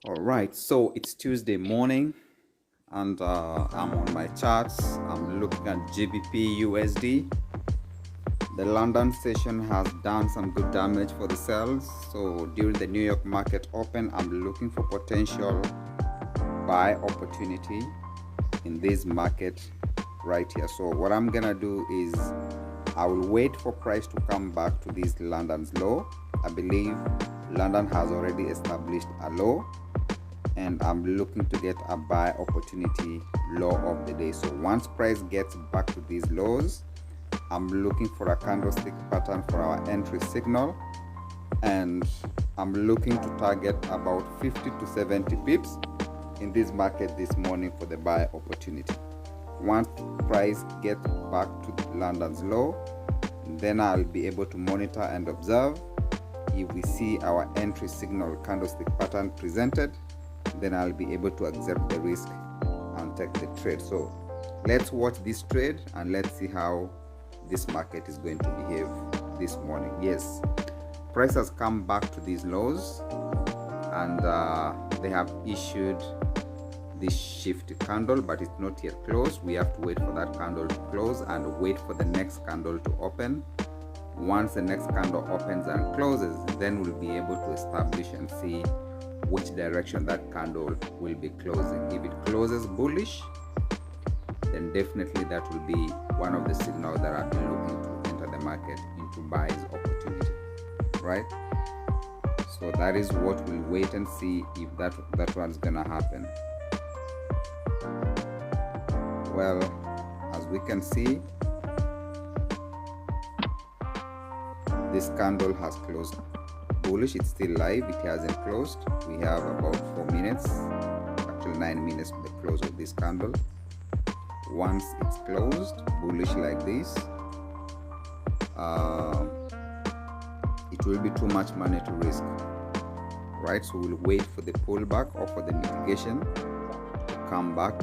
All right, so it's Tuesday morning and I'm on my charts. I'm looking at GBP USD. The London session has done some good damage for the sales. So during the New York market open, I'm looking for potential buy opportunity in this market right here. So what I'm gonna do is I will wait for price to come back to this London's low. I believe London has already established a low, and I'm looking to get a buy opportunity low of the day. So once price gets back to these lows, I'm looking for a candlestick pattern for our entry signal, and I'm looking to target about 50 to 70 pips in this market this morning for the buy opportunity. Once price gets back to London's low, then I'll be able to monitor and observe. If we see our entry signal candlestick pattern presented, then I'll be able to accept the risk and take the trade. So let's watch this trade and let's see how this market is going to behave this morning. Yes, price has come back to these lows, and they have issued this shift candle, but it's not yet closed. We have to wait for that candle to close and wait for the next candle to open. Once the next candle opens and closes, then we'll be able to establish and see which direction that candle will be closing. If it closes bullish, then definitely that will be one of the signals that I've been looking to enter the market into buys opportunity, right? So that is what we'll wait and see if that one's gonna happen. Well, as we can see, this candle has closed bullish. It's still live, it hasn't closed. We have about 4 minutes, actually 9 minutes to the close of this candle. Once it's closed bullish like this, it will be too much money to risk, right? So we'll wait for the pullback or for the mitigation to come back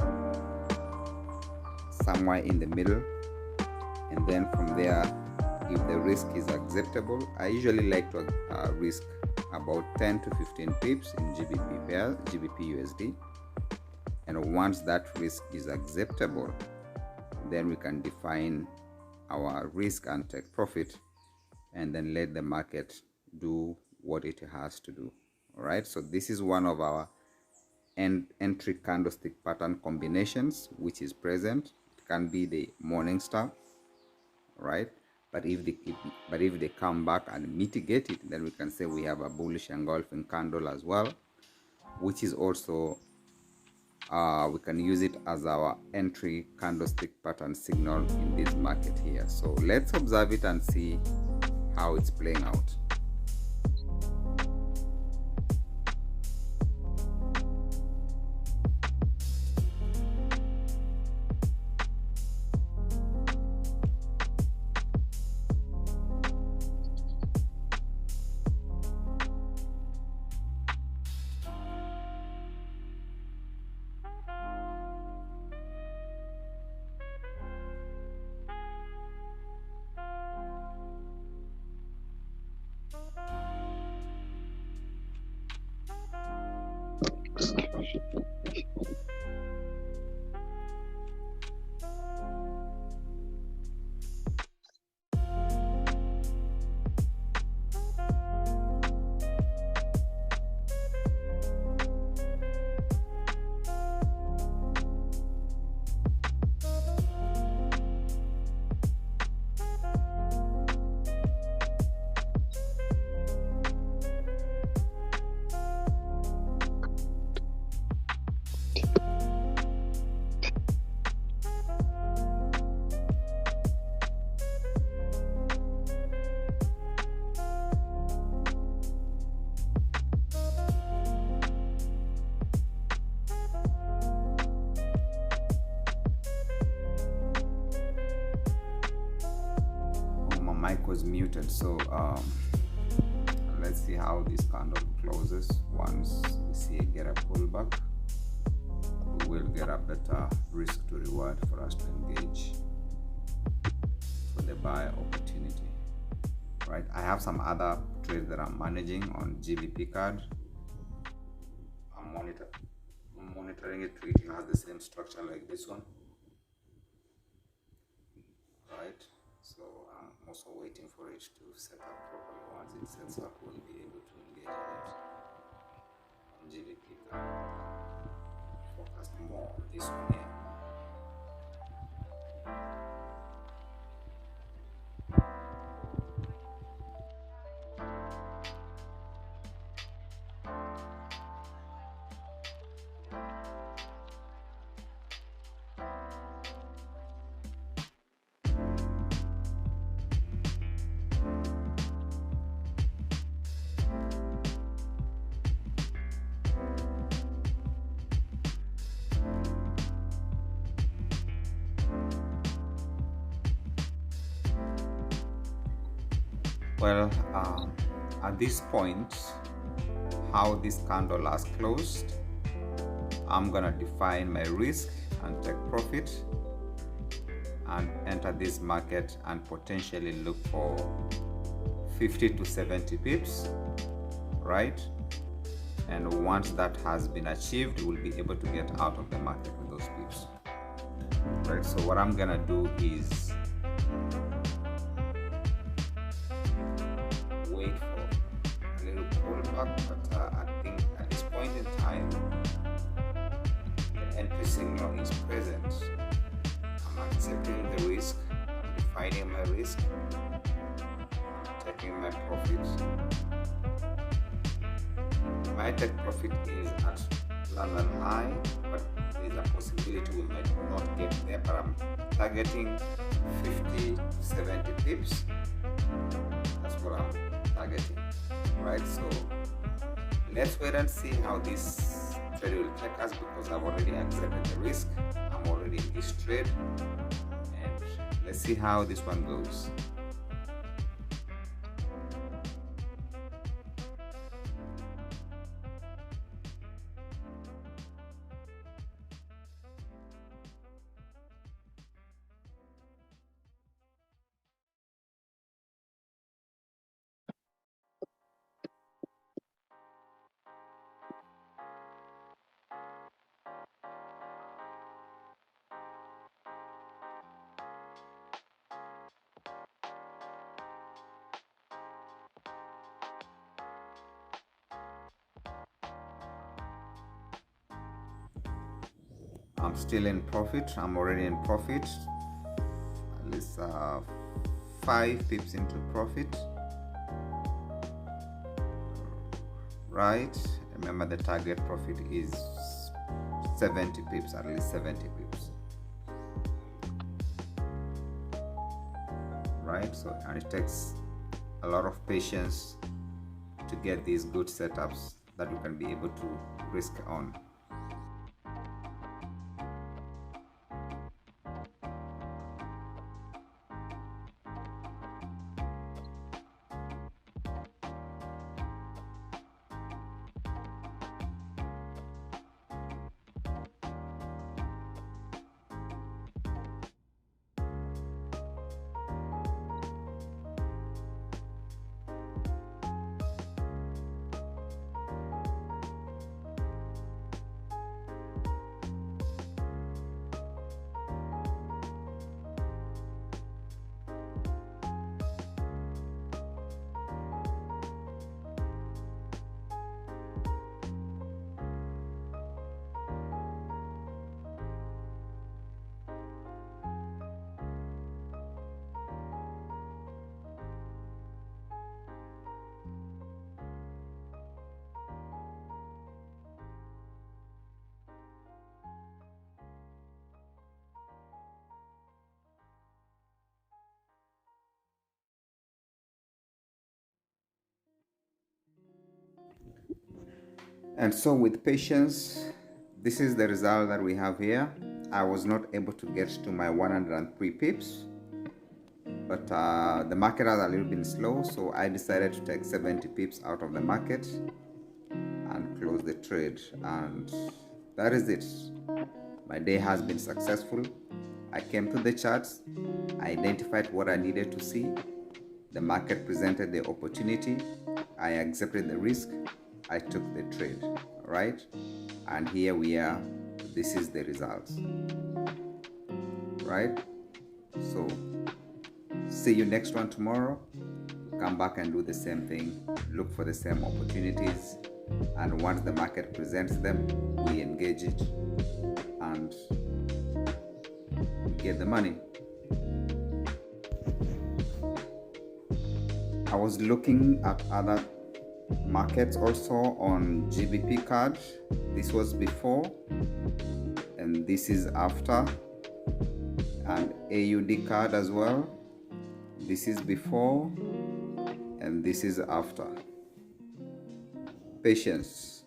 somewhere in the middle, and then from there, if the risk is acceptable, I usually like to risk about 10 to 15 pips in GBP pair, GBP USD. And once that risk is acceptable, then we can define our risk and take profit, and then let the market do what it has to do. All right, so this is one of our entry candlestick pattern combinations which is present. It can be the morning star, right? But if they come back and mitigate it, then we can say we have a bullish engulfing candle as well, which is also we can use it as our entry candlestick pattern signal in this market here. So let's observe it and see how it's playing out. Mic was muted, so let's see how this candle closes. Once we get a pullback, we will get a better risk to reward for us to engage for the buy opportunity, right? I have some other trades that I'm managing on GBP card. I'm monitoring it, treating has the same structure like this one, right? So I'm also waiting for it to set up properly. Once it sets up, we'll be able to engage in it. On GBP, focus more on this one here. Well, at this point, how this candle has closed, I'm gonna define my risk and take profit and enter this market and potentially look for 50 to 70 pips, right? And once that has been achieved, we'll be able to get out of the market with those pips, right? So what I'm gonna do is wait for a little pullback, but I think at this point in time, the entry signal is present. I'm accepting the risk, I'm defining my risk, I'm taking my profits. My take profit is at London high, but there's a possibility we might not get there, but I'm targeting 50 to 70 pips. That's what I'm targeting, right? So let's wait and see how this trade will take us, because I've already accepted the risk. I'm already in this trade, and let's see how this one goes. I'm still in profit. I'm already in profit. At least 5 pips into profit. Right? Remember, the target profit is 70 pips, at least 70 pips. Right? So, and it takes a lot of patience to get these good setups that you can be able to risk on. And so with patience, this is the result that we have here. I was not able to get to my 103 pips, but the market has a little bit slow, so I decided to take 70 pips out of the market and close the trade. And that is it. My day has been successful. I came to the charts, I identified what I needed to see. The market presented the opportunity. I accepted the risk. I took the trade, right? and here we are. This is the results, right? So see you next one tomorrow. Come back and do the same thing, look for the same opportunities, and once the market presents them, we engage it and get the money. I was looking at other markets also on GBP card. This was before and this is after, and AUD card as well. This is before and this is after. Patience.